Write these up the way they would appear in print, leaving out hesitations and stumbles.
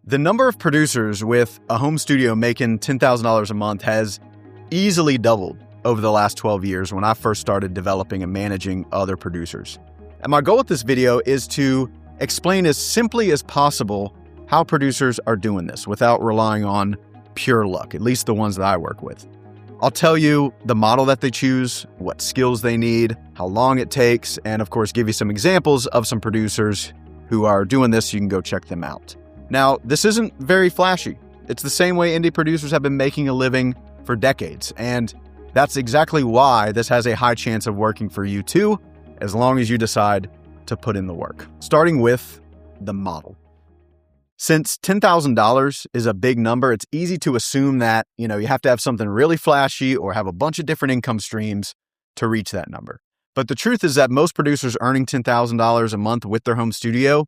The number of producers with a home studio making $10,000 a month has easily doubled over the last 12 years when I first started developing and managing other producers. And my goal with this video is to explain as simply as possible how producers are doing this without relying on pure luck, at least the ones that I work with. I'll tell you the model that they choose, what skills they need, how long it takes, and of course give you some examples of some producers who are doing this so you can go check them out. Now, this isn't very flashy. It's the same way indie producers have been making a living for decades, and that's exactly why this has a high chance of working for you too, as long as you decide to put in the work. Starting with the model. Since $10,000 is a big number, it's easy to assume that, you have to have something really flashy or have a bunch of different income streams to reach that number. But the truth is that most producers earning $10,000 a month with their home studio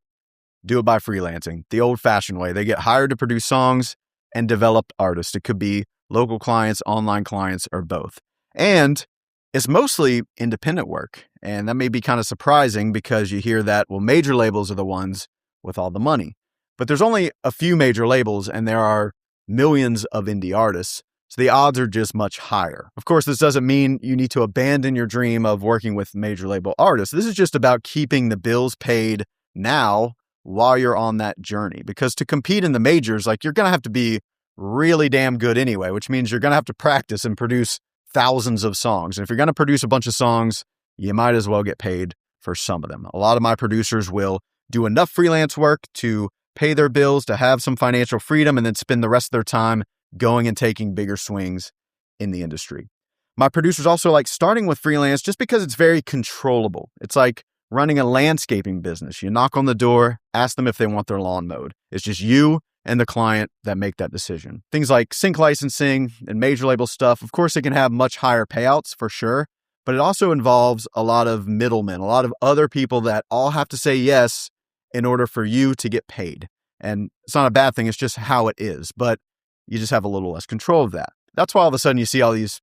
do it by freelancing, the old-fashioned way. They get hired to produce songs and develop artists. It could be local clients, online clients, or both. And it's mostly independent work. And that may be kind of surprising because you hear that, well, major labels are the ones with all the money. But there's only a few major labels and there are millions of indie artists. So the odds are just much higher. Of course, this doesn't mean you need to abandon your dream of working with major label artists. This is just about keeping the bills paid now while you're on that journey. Because to compete in the majors, you're going to have to be really damn good anyway, which means you're going to have to practice and produce thousands of songs. And if you're going to produce a bunch of songs, you might as well get paid for some of them. A lot of my producers will do enough freelance work to pay their bills, to have some financial freedom, and then spend the rest of their time going and taking bigger swings in the industry. My producers also like starting with freelance just because it's very controllable. It's like running a landscaping business. You knock on the door, ask them if they want their lawn mowed. It's just you and the client that make that decision. Things like sync licensing and major label stuff, of course, it can have much higher payouts for sure, but it also involves a lot of middlemen, a lot of other people that all have to say yes in order for you to get paid. And it's not a bad thing, it's just how it is, but you just have a little less control of that. That's why all of a sudden you see all these,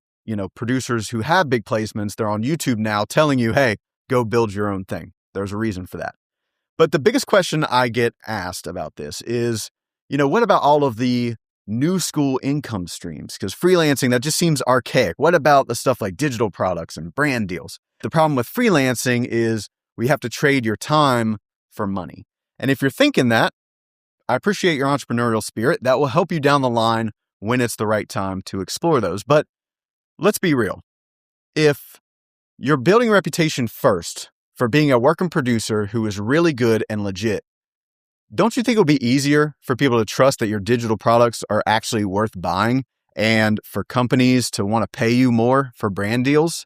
producers who have big placements, they're on YouTube now telling you, hey, go build your own thing. There's a reason for that. But the biggest question I get asked about this is, what about all of the new school income streams? Because freelancing, that just seems archaic. What about the stuff like digital products and brand deals? The problem with freelancing is we have to trade your time for money. And if you're thinking that, I appreciate your entrepreneurial spirit. That will help you down the line when it's the right time to explore those. But let's be real. If you're building a reputation first for being a working producer who is really good and legit, don't you think it'll be easier for people to trust that your digital products are actually worth buying and for companies to want to pay you more for brand deals?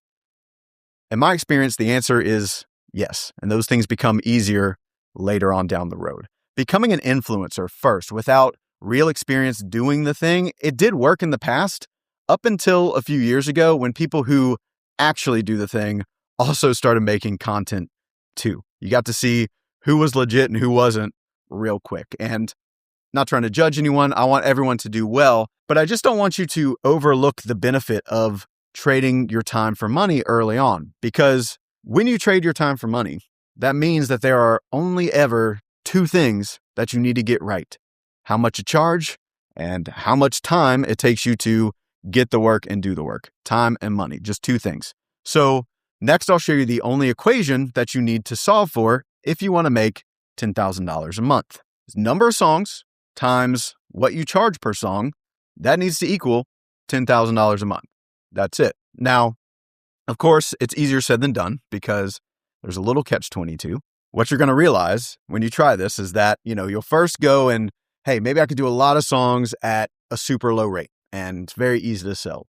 In my experience, the answer is yes. And those things become easier later on down the road. Becoming an influencer first without real experience doing the thing, it did work in the past up until a few years ago when people who actually do the thing also started making content too. You got to see who was legit and who wasn't real quick. And not trying to judge anyone, I want everyone to do well, but I just don't want you to overlook the benefit of trading your time for money early on. Because when you trade your time for money, that means that there are only ever two things that you need to get right: how much you charge and how much time it takes you to get the work and do the work. Time and money, just two things. So next, I'll show you the only equation that you need to solve for if you want to make $10,000 a month. It's number of songs times what you charge per song. That needs to equal $10,000 a month. That's it. Now, of course, it's easier said than done because there's a little catch-22. What you're going to realize when you try this is that, you'll first go and, hey, maybe I could do a lot of songs at a super low rate and it's very easy to sell.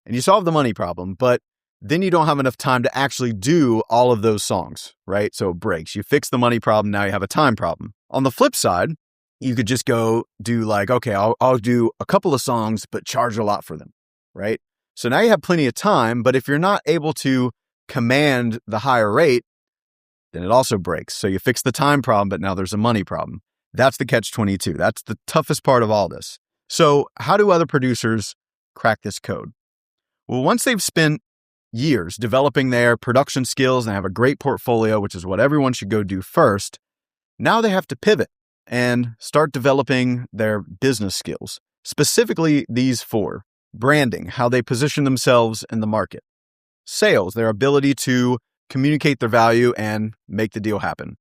And you solve the money problem, but then you don't have enough time to actually do all of those songs, right? So it breaks. You fix the money problem, now you have a time problem. On the flip side, you could just go do okay, I'll do a couple of songs, but charge a lot for them, right? So now you have plenty of time, but if you're not able to command the higher rate, then it also breaks. So you fix the time problem, but now there's a money problem. That's the catch-22. That's the toughest part of all this. So how do other producers crack this code? Well, once they've spent years developing their production skills and have a great portfolio, which is what everyone should go do first, now they have to pivot and start developing their business skills. Specifically, these four: branding, how they position themselves in the market; sales, their ability to communicate their value and make the deal happen;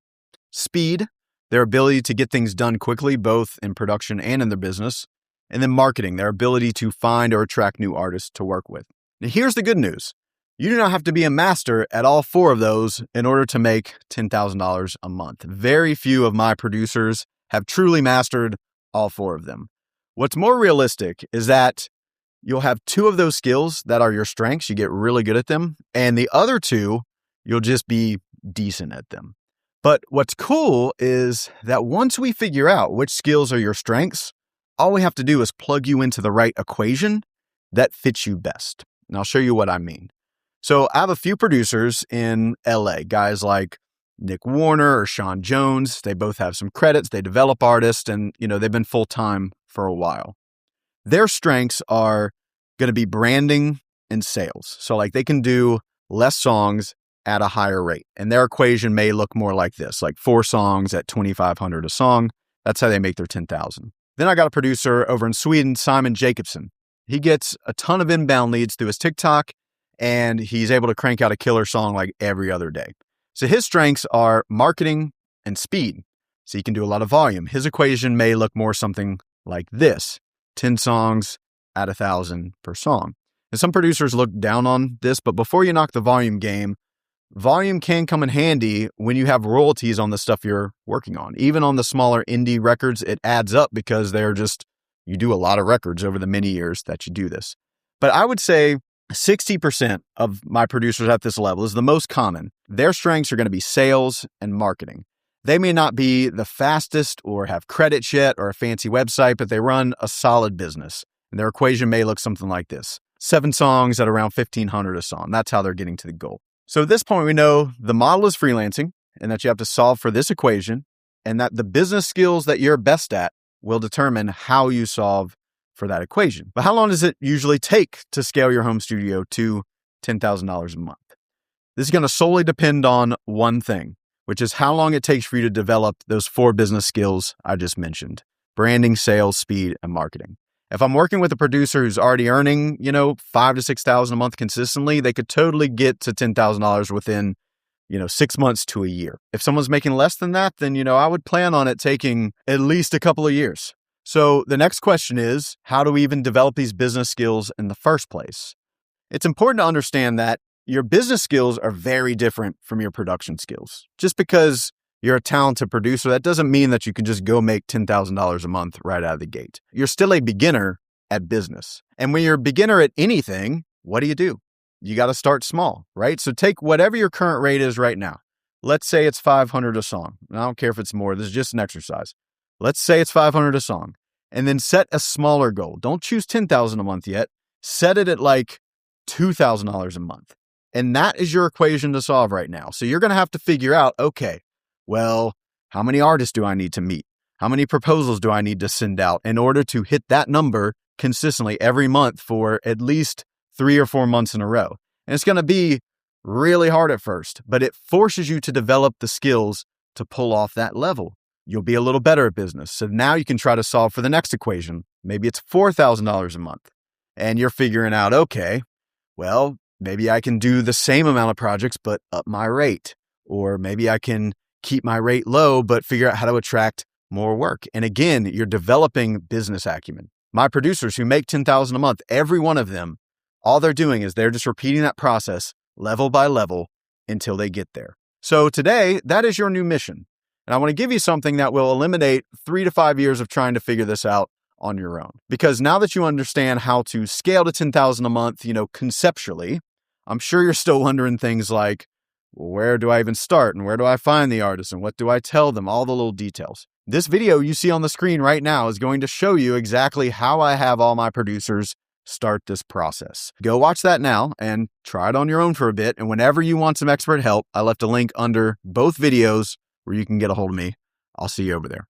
speed, their ability to get things done quickly, both in production and in their business; and then marketing, their ability to find or attract new artists to work with. Now, here's the good news. You do not have to be a master at all four of those in order to make $10,000 a month. Very few of my producers have truly mastered all four of them. What's more realistic is that you'll have two of those skills that are your strengths. You get really good at them. And the other two, you'll just be decent at them. But what's cool is that once we figure out which skills are your strengths, all we have to do is plug you into the right equation that fits you best. And I'll show you what I mean. So I have a few producers in LA, guys like Nick Warner or Sean Jones. They both have some credits. They develop artists and, they've been full-time for a while. Their strengths are going to be branding and sales. So like they can do less songs at a higher rate. And their equation may look more like this, like 4 songs at $2,500 a song. That's how they make their $10,000. Then I got a producer over in Sweden, Simon Jacobson. He gets a ton of inbound leads through his TikTok, and he's able to crank out a killer song like every other day. So his strengths are marketing and speed. So he can do a lot of volume. His equation may look more something like this: 10 songs at $1,000 per song. And some producers look down on this, but before you knock the volume game, volume can come in handy when you have royalties on the stuff you're working on. Even on the smaller indie records, it adds up because you do a lot of records over the many years that you do this. But I would say 60% of my producers at this level is the most common. Their strengths are going to be sales and marketing. They may not be the fastest or have credits yet or a fancy website, but they run a solid business. And their equation may look something like this: 7 songs at around $1,500 a song. That's how they're getting to the goal. So at this point, we know the model is freelancing and that you have to solve for this equation, and that the business skills that you're best at will determine how you solve for that equation. But how long does it usually take to scale your home studio to $10,000 a month? This is going to solely depend on one thing, which is how long it takes for you to develop those 4 business skills I just mentioned: branding, sales, speed, and marketing. If I'm working with a producer who's already earning, $5,000 to $6,000 a month consistently, they could totally get to $10,000 within, 6 months to a year. If someone's making less than that, then, I would plan on it taking at least a couple of years. So the next question is, how do we even develop these business skills in the first place? It's important to understand that your business skills are very different from your production skills. Just because you're a talented producer, that doesn't mean that you can just go make $10,000 a month right out of the gate. You're still a beginner at business. And when you're a beginner at anything, what do? You got to start small, right? So take whatever your current rate is right now. Let's say it's $500 a song. I don't care if it's more. This is just an exercise. Let's say it's $500 a song. And then set a smaller goal. Don't choose $10,000 a month yet. Set it at like $2,000 a month. And that is your equation to solve right now. So you're going to have to figure out, okay, well, how many artists do I need to meet? How many proposals do I need to send out in order to hit that number consistently every month for at least 3 or 4 months in a row? And it's going to be really hard at first, but it forces you to develop the skills to pull off that level. You'll be a little better at business. So now you can try to solve for the next equation. Maybe it's $4,000 a month. And you're figuring out, okay, well, maybe I can do the same amount of projects, but up my rate. Or maybe I can keep my rate low, but figure out how to attract more work. And again, you're developing business acumen. My producers who make $10,000 a month, every one of them, all they're doing is they're just repeating that process level by level until they get there. So today, that is your new mission. And I want to give you something that will eliminate 3 to 5 years of trying to figure this out on your own. Because now that you understand how to scale to $10,000 a month, conceptually, I'm sure you're still wondering things like, well, where do I even start? And where do I find the artists? And what do I tell them? All the little details. This video you see on the screen right now is going to show you exactly how I have all my producers start this process. Go watch that now and try it on your own for a bit. And whenever you want some expert help, I left a link under both videos where you can get a hold of me. I'll see you over there.